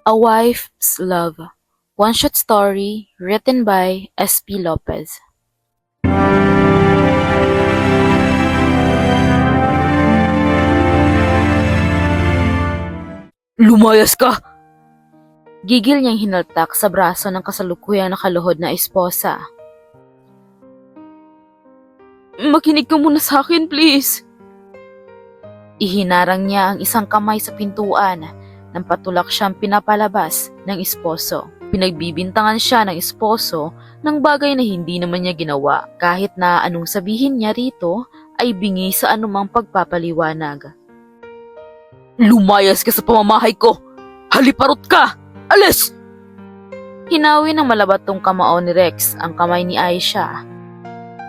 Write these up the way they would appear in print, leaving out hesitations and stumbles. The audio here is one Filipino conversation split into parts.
A Wife's Love. One-shot story written by S.P. Lopez. Lumayas ka! Gigil niyang hinaltak sa braso ng kasalukuyang nakaluhod na esposa. Makinig ka muna sa akin, please. Ihinarang niya ang isang kamay sa pintuan nang patulak siyang pinapalabas ng esposo. Pinagbibintangan siya ng esposo ng bagay na hindi naman niya ginawa kahit na anong sabihin niya rito ay bingi sa anumang pagpapaliwanag. Lumayas ka sa pamamahay ko! Haliparot ka! Alis! Hinawi ng malabatong kamao ni Rex ang kamay ni Aisha.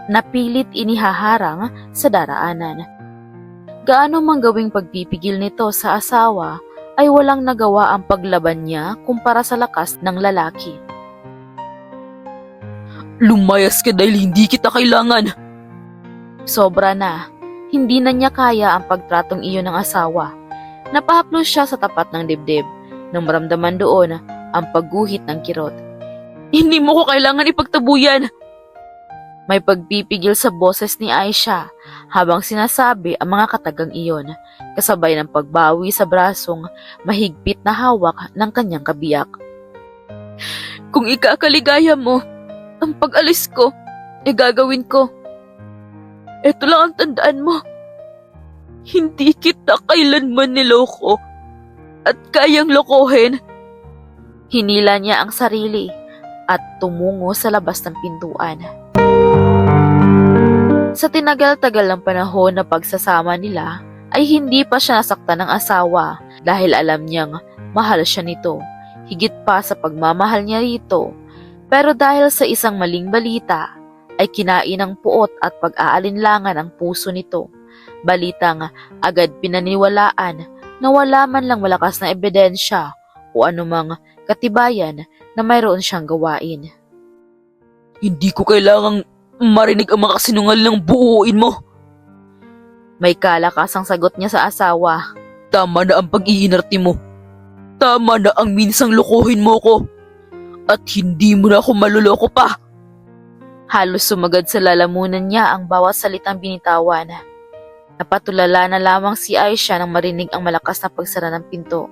Napilit inihaharang sa daraanan. Gaano mang gawing pagpipigil nito sa asawa ay walang nagawa ang paglaban niya kumpara sa lakas ng lalaki. Lumayas ka dahil hindi kita kailangan! Sobra na. Hindi na niya kaya ang pagtratong iyon ng asawa. Napahaplos siya sa tapat ng dibdib nang maramdaman doon ang pagguhit ng kirot. Hindi mo ko kailangan ipagtabuyan! May pagpipigil sa boses ni Aisha habang sinasabi ang mga katagang iyon, kasabay ng pagbawi sa brasong mahigpit na hawak ng kanyang kabiyak. Kung ikakaligaya mo, ang pag-alis ko, gagawin ko. Ito lang ang tandaan mo. Hindi kita kailanman niloko at kayang lokohin. Hinila niya ang sarili at tumungo sa labas ng pintuan. Sa tinagal-tagal ng panahon na pagsasama nila, ay hindi pa siya nasaktan ng asawa dahil alam niyang mahal siya nito, higit pa sa pagmamahal niya rito. Pero dahil sa isang maling balita, ay kinain ng puot at pag-aalinlangan ang puso nito. Balitang agad pinaniwalaan na wala man lang malakas na ebidensya o anumang katibayan na mayroon siyang gawain. Hindi ko kailangang marinig ang mga kasinungaling buuin mo. May kalakasang sagot niya sa asawa. Tama na ang pag-iinarte mo. Tama na ang minsang lokohin mo ko. At hindi mo na ako maluloko pa. Halos sumagad sa lalamunan niya ang bawat salitang binitawan. Napatulala na lamang si Aisha nang marinig ang malakas na pagsara ng pinto.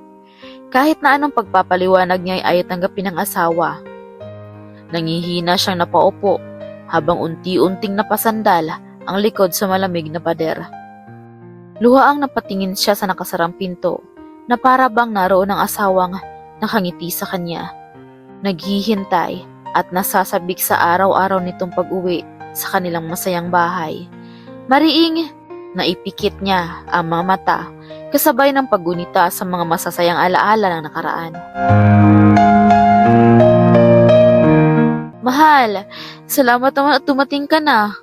Kahit na anong pagpapaliwanag niya ay tanggapin ng asawa. Nangihina siyang napaupo habang unti-unting napasandal ang likod sa malamig na pader. Luhaang napatingin siya sa nakasarang pinto na para bang naroon ang asawang nakangiti sa kanya. Naghihintay at nasasabik sa araw-araw nitong pag-uwi sa kanilang masayang bahay. Mariing naipikit niya ang mga mata kasabay ng paggunita sa mga masasayang alaala ng nakaraan. Mahal, salamat naman at tumating ka na.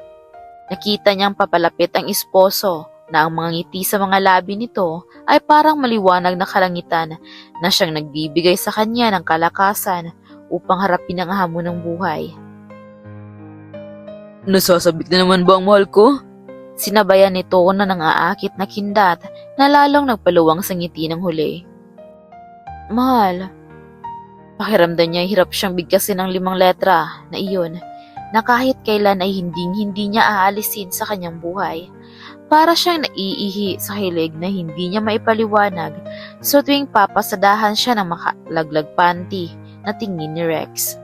Nakita niyang papalapit ang esposo na ang mga ngiti sa mga labi nito ay parang maliwanag na kalangitan na siyang nagbibigay sa kanya ng kalakasan upang harapin ang hamon ng buhay. Nasasabik na naman ba ang mahal ko? Sinabayan nito na nangaakit na kindat na lalong nagpaluwang sa ngiti ng huli. Mahal. Pakiramdam niya hirap siyang bigkasin ng 5 letra na iyon na kahit kailan ay hindi niya aalisin sa kanyang buhay. Para siyang naiihi sa hilig na hindi niya maipaliwanag sa tuwing papasadahan siya ng makalaglag panty na tingin ni Rex.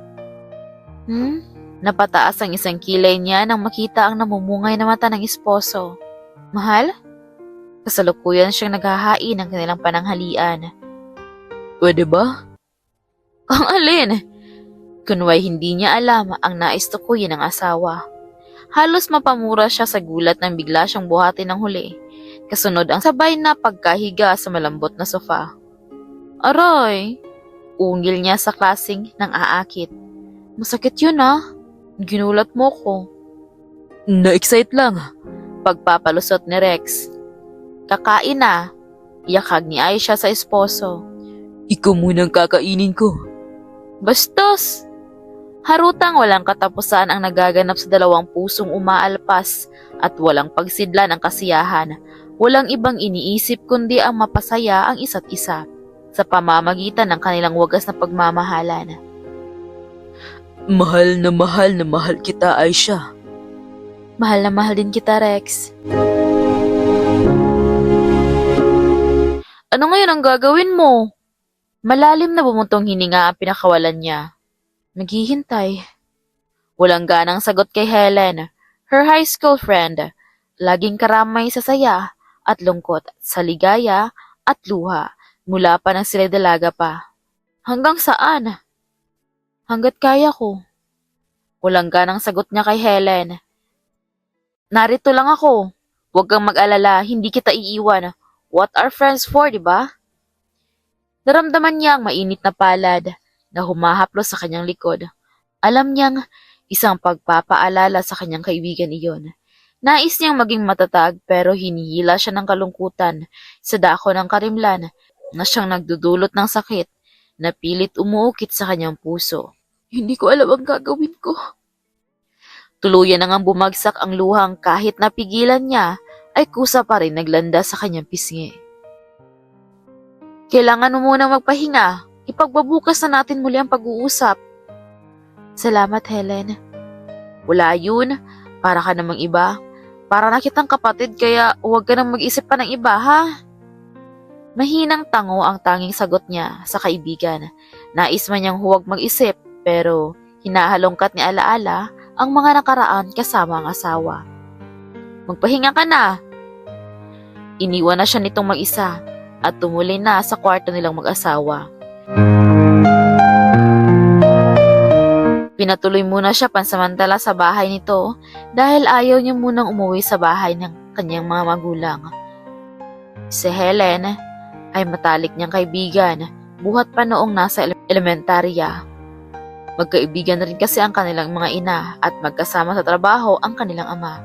Napataas ang isang kilay niya nang makita ang namumungay na mata ng esposo. Mahal? Kasalukuyan siyang naghahain ng kanilang pananghalian. Pwede ba? Ang alin? Kunway hindi niya alam ang nais tukuyin ng asawa. Halos mapamura siya sa gulat nang bigla siyang buhatin ng huli. Kasunod ang sabay na pagkahiga sa malambot na sofa. Aray! Ungil niya sa klaseng ng aakit. Masakit yun ah. Ginulat mo ko. Na-excite lang. Pagpapalusot ni Rex. Kakain na. Yakag ni Aisha sa esposo. Ikaw munang kakainin ko. Bastos! Harutang walang katapusan ang nagaganap sa dalawang pusong umaalpas at walang pagsidla ng kasiyahan. Walang ibang iniisip kundi ang mapasaya ang isa't isa. sa pamamagitan ng kanilang wagas na pagmamahalan. Mahal na mahal kita, Aisha. Mahal na mahal din kita, Rex. Ano ngayon ang gagawin mo? Malalim na bumuntong hininga ang pinakawalan niya. Naghihintay. Walang ganang sagot kay Helen, her high school friend. Laging karamay sa saya at lungkot, sa ligaya at luha, mula pa nang sila dalaga pa. Hanggang saan? Hanggat kaya ko. Walang ganang sagot niya kay Helen. Narito lang ako. Huwag kang mag-alala, hindi kita iiwan. What are friends for, di ba? Naramdaman niya ang mainit na palad na humahaplos sa kanyang likod. Alam niyang isang pagpapaalala sa kanyang kaibigan iyon. Nais niyang maging matatag pero hinihila siya ng kalungkutan sa dako ng karimlan na siyang nagdudulot ng sakit na pilit umuukit sa kanyang puso. Hindi ko alam ang gagawin ko. Tuluyan na ngang bumagsak ang luhang kahit napigilan niya ay kusa pa rin naglanda sa kanyang pisngi. Kailangan mo munang magpahinga. Ipagbabukas na natin muli ang pag-uusap. Salamat, Helen. Wala yun. Para ka namang iba. Para na kitang kapatid kaya huwag ka nang mag-isip pa ng iba, ha? Mahinang tango ang tanging sagot niya sa kaibigan. Nais man niyang huwag mag-isip pero hinahalongkat ni alaala ang mga nakaraan kasama ang asawa. Magpahinga ka na. Iniwan na siya nitong mag-isa at tumuli na sa kwarto nilang mag-asawa. Pinatuloy muna siya pansamantala sa bahay nito dahil ayaw niya munang umuwi sa bahay ng kanyang mga magulang. Si Helen ay matalik niyang kaibigan buhat pa noong nasa elementarya. Magkaibigan rin kasi ang kanilang mga ina at magkasama sa trabaho ang kanilang ama.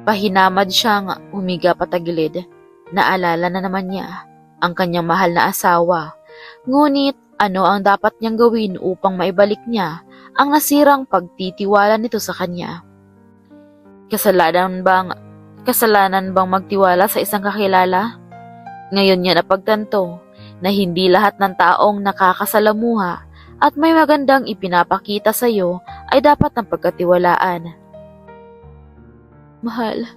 Pahinamad siyang humiga patagilid. Naalala na naman niya ang kanyang mahal na asawa. Ngunit ano ang dapat niyang gawin upang maibalik niya ang nasirang pagtitiwala nito sa kanya? Kasalanan bang magtiwala sa isang kakilala? Ngayon niya napagtanto na hindi lahat ng taong nakakasalamuha at may magandang ipinapakita sa iyo ay dapat ng pagkatiwalaan. Mahal,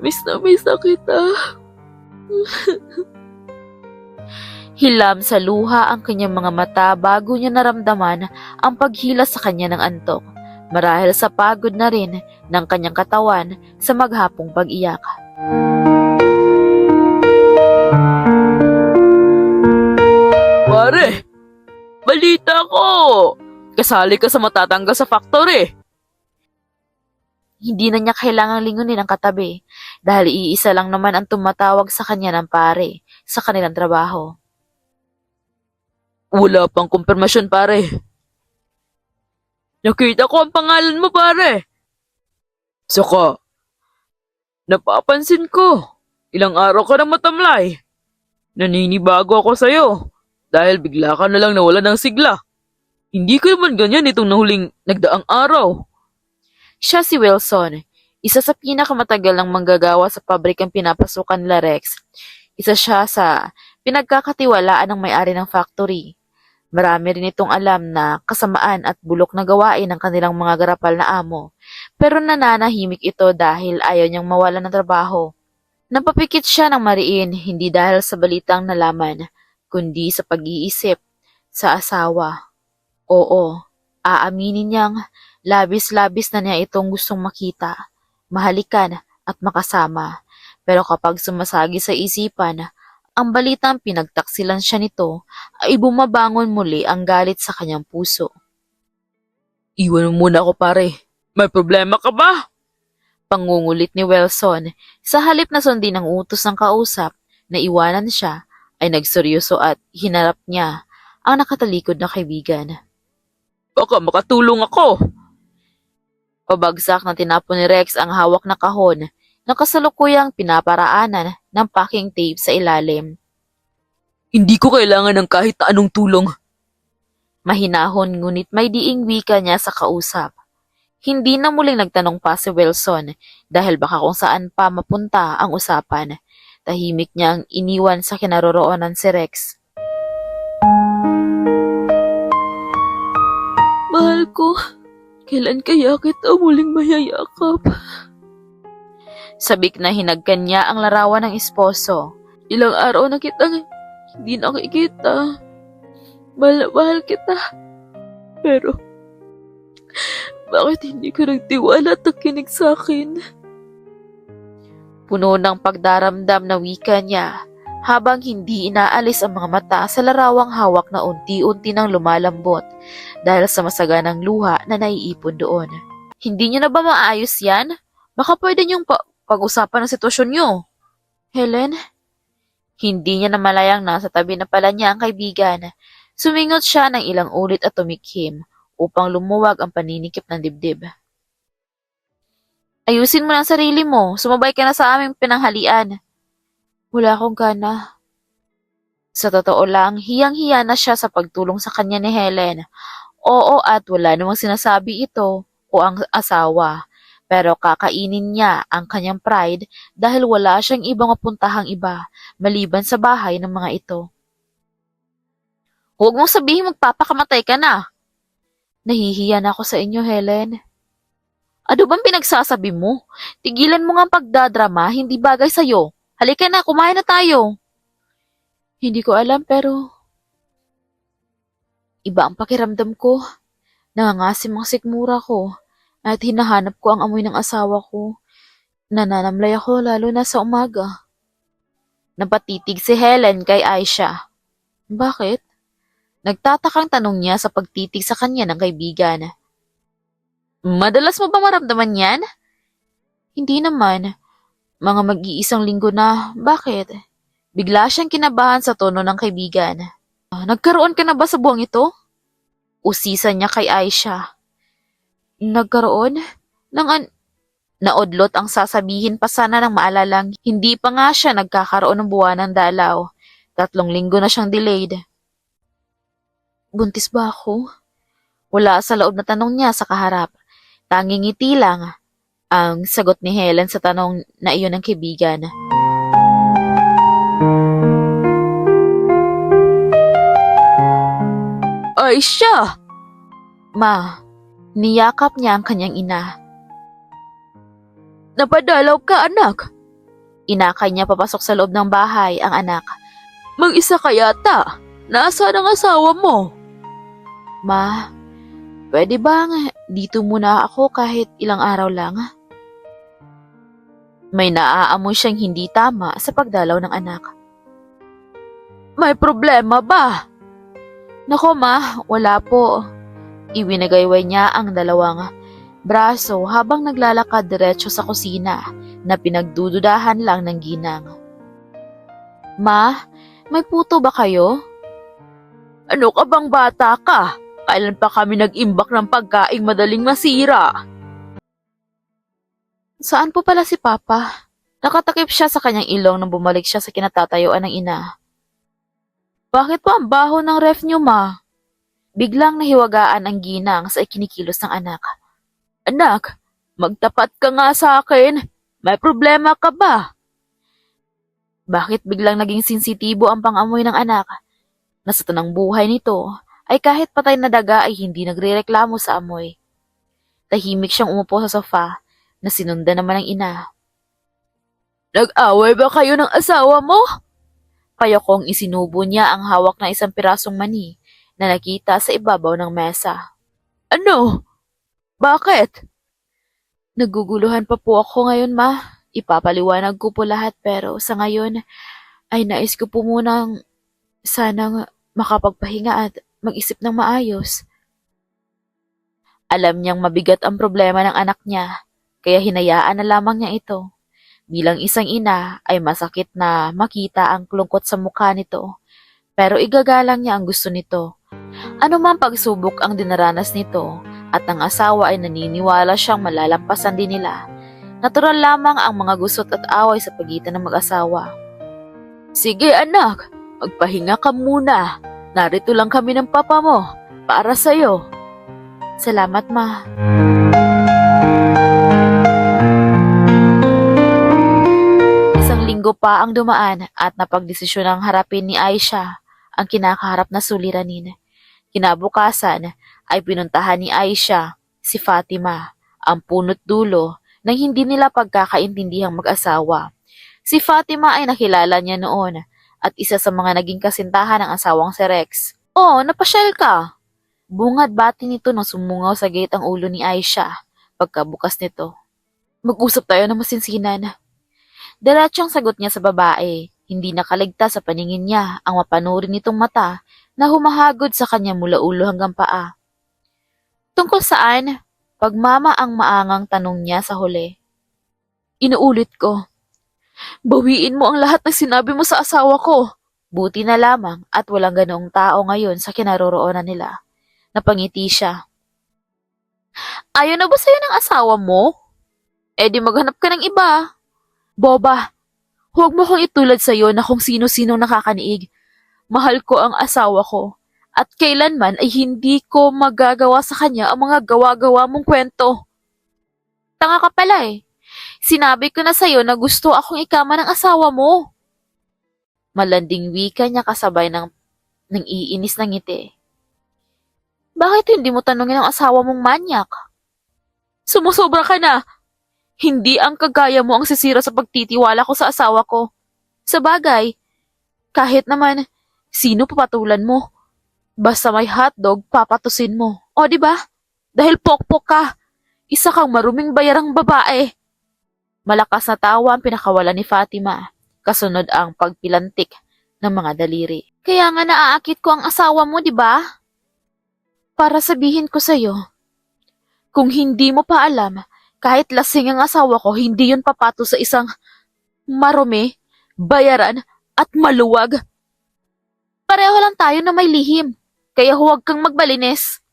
miss na kita. Hilam sa luha ang kanyang mga mata bago niya naramdaman ang paghila sa kanya ng antok, marahil sa pagod na rin ng kanyang katawan sa maghapong pag-iyak. Pare, balita ko! Kasali ka sa matatanggal sa factory. Hindi na niya kailangang lingunin ang katabi dahil iisa lang naman ang tumatawag sa kanya ng pare sa kanilang trabaho. Wala pang kumpirmasyon, pare. Nakita ko ang pangalan mo, pare. Saka, napapansin ko, ilang araw ka na matamlay. Naninibago ako sa'yo dahil bigla ka na lang nawala ng sigla. Hindi ko naman ganyan itong nahuling nagdaang araw. Siya si Wilson, isa sa pinakamatagal ng manggagawa sa pabrikang pinapasukan nila Rex. Isa siya sa pinagkakatiwalaan ng may-ari ng factory. Marami rin itong alam na kasamaan at bulok na gawain ng kanilang mga garapal na amo. Pero nananahimik ito dahil ayaw niyang mawalan ng trabaho. Napapikit siya ng mariin hindi dahil sa balitang nalaman, kundi sa pag-iisip sa asawa. Oo, aaminin niyang labis-labis na niya itong gustong makita, mahalikan at makasama. Pero kapag sumasagi sa isipan, ang balitang pinagtaksilan siya nito ay bumabangon muli ang galit sa kanyang puso. Iwan mo muna ako, pare. May problema ka ba? Pangungulit ni Wilson, sa halip na sundin ang utos ng kausap na iwanan siya, ay nagseryoso at hinarap niya ang nakatalikod na kaibigan. Baka makatulong ako. Pabagsak na tinapon ni Rex ang hawak na kahon na kasalukuyang pinaparaanan ng packing tape sa ilalim. Hindi ko kailangan ng kahit na anong tulong. Mahinahon ngunit may diing wika niya sa kausap. Hindi na muling nagtanong pa si Wilson dahil baka kung saan pa mapunta ang usapan. Tahimik niyang iniwan sa kinaroroonan si Rex. Mahal ko, kailan kaya kita muling mayayakap? Sabik na hinagkan niya ang larawan ng esposo. Ilang araw na kitang hindi nakikita. Mahal na mahal kita. Pero, bakit hindi ka nagtiwala at nakinig sa akin? Puno ng pagdaramdam na wika niya, habang hindi inaalis ang mga mata sa larawang hawak na unti-unti nang lumalambot dahil sa masaganang luha na naiipon doon. Hindi niyo na ba maayos yan? Baka pwede niyong pag-usapan ang sitwasyon niyo. Helen? Hindi niya namalayang nasa tabi na pala niya ang kaibigan. Sumingot siya ng ilang ulit at tumikhim upang lumuwag ang paninikip ng dibdib. Ayusin mo ng sarili mo. Sumabay ka na sa aming pinanghalian. Wala akong gana. Sa totoo lang, hiyang-hiya na siya sa pagtulong sa kanya ni Helen. Oo, at wala namang sinasabi ito o ang asawa. Pero kakainin niya ang kanyang pride dahil wala siyang ibang mapuntahang iba maliban sa bahay ng mga ito. Huwag mong sabihin magpapakamatay ka na. Nahihiya na ako sa inyo, Helen. Ano bang pinagsasabi mo? Tigilan mo nga ang pagdadrama, hindi bagay sa'yo. Halika na, kumain na tayo. Hindi ko alam pero iba ang pakiramdam ko. Nangangasim ang sikmura ko at hinahanap ko ang amoy ng asawa ko. Nananamlay ako lalo na sa umaga. Napatitig si Helen kay Aisha. Bakit? Nagtatakang tanong niya sa pagtitig sa kanya ng kaibigan. Madalas mo ba maramdaman yan? Hindi naman. Mga mag-iisang linggo na. Bakit? Bigla siyang kinabahan sa tono ng kaibigan. Nagkaroon ka na ba sa buwang ito? Usisan niya kay Aisha. Nagkaroon? Naodlot ang sasabihin pa sana ng maalalang hindi pa nga siya nagkakaroon ng buwan ng dalaw. 3 linggo na siyang delayed. Buntis ba ako? Wala sa loob na tanong niya sa kaharap. Tanging ngiti lang ang sagot ni Helen sa tanong na iyon ng kaibigan. Aisha! Ma, niyakap niya ang kanyang ina. Napadalaw ka, anak. Inakay niya papasok sa loob ng bahay ang anak. Mag-isa ka yata. Nasaan ang asawa mo? Ma, pwede bang dito muna ako kahit ilang araw lang? May naaamoy siyang hindi tama sa pagdalaw ng anak. May problema ba? Nako ma, wala po. Iwinagayway niya ang dalawang braso habang naglalakad diretso sa kusina na pinagdududahan lang ng ginang. Ma, may puto ba kayo? Ano ka bang bata ka? Kailan pa kami nag-imbak ng pagkaing madaling masira? Saan po pala si Papa? Nakatakip siya sa kanyang ilong nang bumalik siya sa kinatatayuan ng ina. Bakit pa ang baho ng ref niyo, ma? Biglang nahiwagaan ang ginang sa ikinikilos ng anak. Anak, magtapat ka nga sa akin. May problema ka ba? Bakit biglang naging sensitibo ang pangamoy ng anak? Nasa tanang buhay nito ay kahit patay na daga ay hindi nagrereklamo sa amoy. Tahimik siyang umupo sa sofa na sinundan naman ng ina. Nag-away ba kayo ng asawa mo? Payokong isinubo niya ang hawak na isang pirasong mani na nakita sa ibabaw ng mesa. Ano? Bakit? Naguguluhan pa po ako ngayon, ma. Ipapaliwanag ko po lahat pero sa ngayon ay nais ko po munang sanang makapagpahinga at mag-isip ng maayos. Alam niyang mabigat ang problema ng anak niya, kaya hinayaan na lamang niya ito. Bilang isang ina ay masakit na makita ang lungkot sa mukha nito, pero igagalang niya ang gusto nito. Ano mang pagsubok ang dinaranas nito at ang asawa ay naniniwala siyang malalampasan din nila. Natural lamang ang mga gusot at away sa pagitan ng mag-asawa. Sige anak, magpahinga ka muna. Narito lang kami ng papa mo para sa'yo. Salamat, ma. Isang linggo linggo pa ang dumaan at napagdesisyonang harapin ni Aisha ang kinakaharap na suliranin. Kinabukasan ay pinuntahan ni Aisha si Fatima, ang punot dulo ng hindi nila pagkakaintindihang mag-asawa. Si Fatima ay nakilala niya noon at isa sa mga naging kasintahan ng asawang si Rex. "Oh, napasyal ka!" Bungad bati nito nang sumungaw sa gate ang ulo ni Aisha. Pagkabukas nito, "Mag-usap tayo ng masinsinan." Diretsong sagot niya sa babae. Hindi nakaligtas sa paningin niya ang mapanurin nitong mata na humahagod sa kanya mula ulo hanggang paa. "Tungkol saan?" Pagmama ang maangang tanong niya sa huli. "Inuulit ko, bawiin mo ang lahat ng sinabi mo sa asawa ko." Buti na lamang at walang ganoong tao ngayon sa kinaroroonan nila. Napangiti siya. "Ayaw na ba sa'yo ng asawa mo? Eh di maghanap ka ng iba." "Boba, huwag mo kong itulad sa'yo na kung sino-sino nakakaniig. Mahal ko ang asawa ko. At kailanman ay hindi ko magagawa sa kanya ang mga gawa-gawa mong kwento." "Tanga ka pala eh. Sinabi ko na sa'yo na gusto akong ikama ng asawa mo." Malanding wika niya kasabay ng iinis na ngiti. "Bakit hindi mo tanungin ang asawa mong manyak?" "Sumusobra ka na. Hindi ang kagaya mo ang sisira sa pagtitiwala ko sa asawa ko. Sa bagay, kahit naman sino papatulan mo. Basta may hotdog, papatusin mo. O di ba? Dahil pokpok ka. Isa kang maruming bayarang babae." Malakas na tawa ang pinakawalan ni Fatima. Kasunod ang pagpilantik ng mga daliri. "Kaya nga naaakit ko ang asawa mo, di ba? Para sabihin ko sa'yo, kung hindi mo pa alam, kahit lasing ang asawa ko, hindi yun papato sa isang marumi, bayaran, at maluwag. Pareho lang tayo na may lihim, kaya huwag kang magbalinis.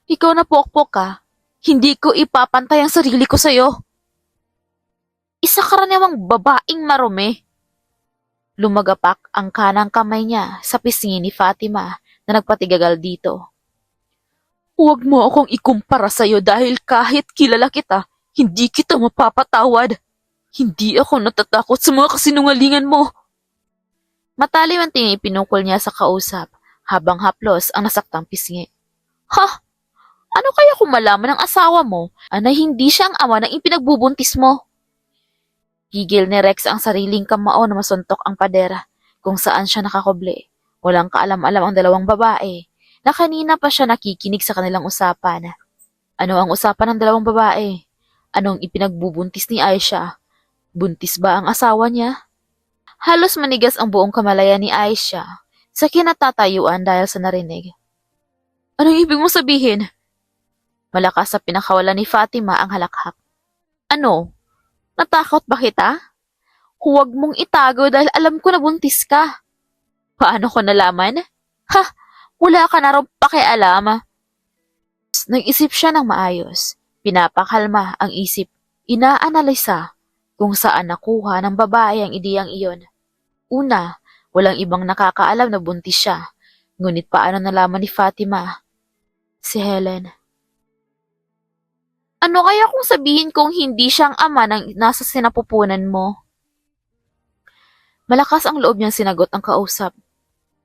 Ikaw na pokpok ka, hindi ko ipapantay ang sarili ko sa'yo. Isa ka rin namang babaeng marumi." Lumagapak ang kanang kamay niya sa pisngi ni Fatima na nagpatigagal dito. "Huwag mo akong ikumpara sa'yo dahil kahit kilala kita, hindi kita mapapatawad. Hindi ako natatakot sa mga kasinungalingan mo." Matalim ang tingin pinukol niya sa kausap habang haplos ang nasaktang pisngi. "Ha? Ano kaya kung malaman ng asawa mo na hindi siya ang ama ng ipinagbubuntis mo?" Gigil ni Rex ang sariling kamao na masuntok ang padera kung saan siya nakakubli. Walang kaalam-alam ang dalawang babae na kanina pa siya nakikinig sa kanilang usapan. Ano ang usapan ng dalawang babae? Anong ipinagbubuntis ni Aisha? Buntis ba ang asawa niya? Halos manigas ang buong kamalayan ni Aisha sa kinatatayuan dahil sa narinig. "Anong ibig mo sabihin?" Malakas sa pinakawalan ni Fatima ang halakhak. "Ano? Natakot ba kita? Huwag mong itago dahil alam ko na buntis ka." "Paano ko nalaman?" "Ha! Wala ka na raw pakialam." Nag-isip siya ng maayos. Pinapakalma ang isip. Inaanalisa kung saan nakuha ng babae ang ideyang iyon. Una, walang ibang nakakaalam na buntis siya. Ngunit paano nalaman ni Fatima? Si Helen. "Ano kaya kung sabihin kong hindi siyang ama ng nasa sinapupunan mo?" Malakas ang loob niyang sinagot ang kausap.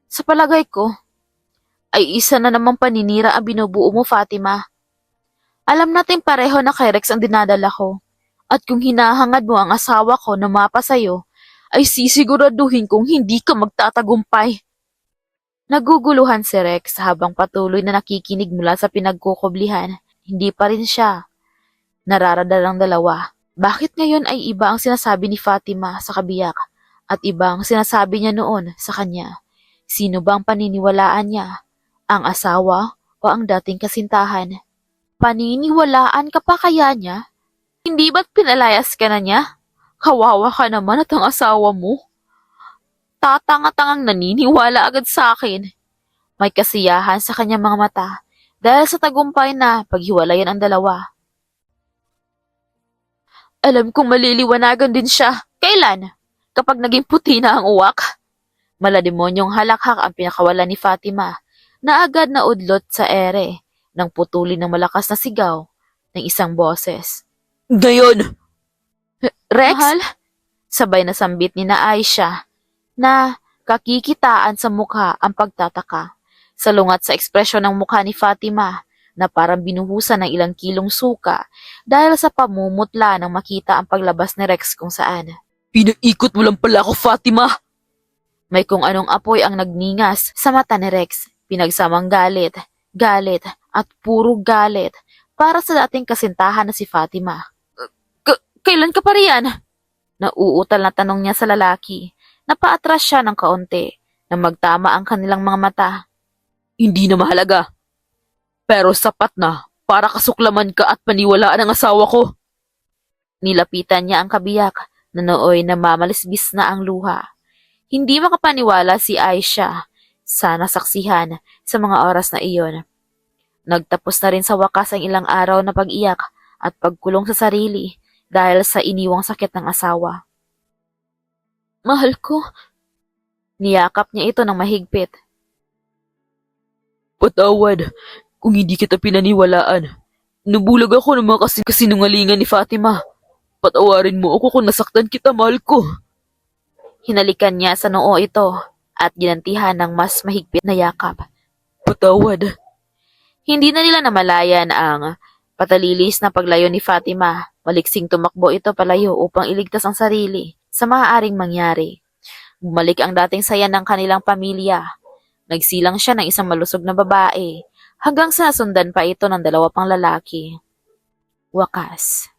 "Sa palagay ko, ay isa na namang paninira ang binubuo mo, Fatima. Alam natin pareho na kay Rex ang dinadala ko. At kung hinahangad mo ang asawa ko na mapa sa'yo, ay sisiguraduhin kong hindi ka magtatagumpay." Naguguluhan si Rex habang patuloy na nakikinig mula sa pinagkukublihan. Hindi pa rin siya nararadalang dalawa. Bakit ngayon ay iba ang sinasabi ni Fatima sa kabiyak at iba ang sinasabi niya noon sa kanya? Sino ba ang paniniwalaan niya? Ang asawa o ang dating kasintahan? Paniniwalaan ka pa kaya niya? Hindi ba't pinalayas ka na niya? Kawawa ka naman at ang asawa mo. Tatanga-tangang naniniwala agad sa akin. May kasiyahan sa kanyang mga mata dahil sa tagumpay na paghiwalayan ang dalawa. Alam kong maliliwanagan din siya. Kailan? Kapag naging puti na ang uwak? Malademonyong halakhak ang pinakawalan ni Fatima na agad na udlot sa ere nang putulin ng malakas na sigaw ng isang boses. Ngayon! Rex? Mahal? Sabay na sambit ni na Aisha na kakikitaan sa mukha ang pagtataka. Salungat sa ekspresyon ng mukha ni Fatima na parang binuhusan ng ilang kilong suka dahil sa pamumutla nang makita ang paglabas ni Rex kung saan. Pinaikot mo lang pala ako, Fatima! May kung anong apoy ang nagningas sa mata ni Rex. Pinagsamang galit, galit at puro galit para sa dating kasintahan na si Fatima. Kailan ka pa riyan? Nauutal na tanong niya sa lalaki. Napaatras siya ng kaunti na magtama ang kanilang mga mata. Hindi na mahalaga. Pero sapat na para kasuklaman ka at paniwalaan ang asawa ko. Nilapitan niya ang kabiyak na nooy namamalisbis na ang luha. Hindi makapaniwala si Aisha sa nasaksihan sa mga oras na iyon. Nagtapos na rin sa wakas ang ilang araw na pag-iyak at pagkulong sa sarili dahil sa iniwang sakit ng asawa. Mahal ko. Niyakap niya ito ng mahigpit. Patawad kung hindi kita pinaniwalaan. Nabulag ako ng mga kasinungalingan ni Fatima. Patawarin mo ako kung nasaktan kita, mahal ko. Hinalikan niya sa noo ito at ginantihan ng mas mahigpit na yakap. Patawad. Hindi na nila namalayan ang patalilis na paglayo ni Fatima. Maliksing tumakbo ito palayo upang iligtas ang sarili sa maaaring mangyari. Bumalik ang dating saya ng kanilang pamilya. Nagsilang siya ng isang malusog na babae hanggang sa nasundan pa ito ng 2 pang lalaki. Wakas.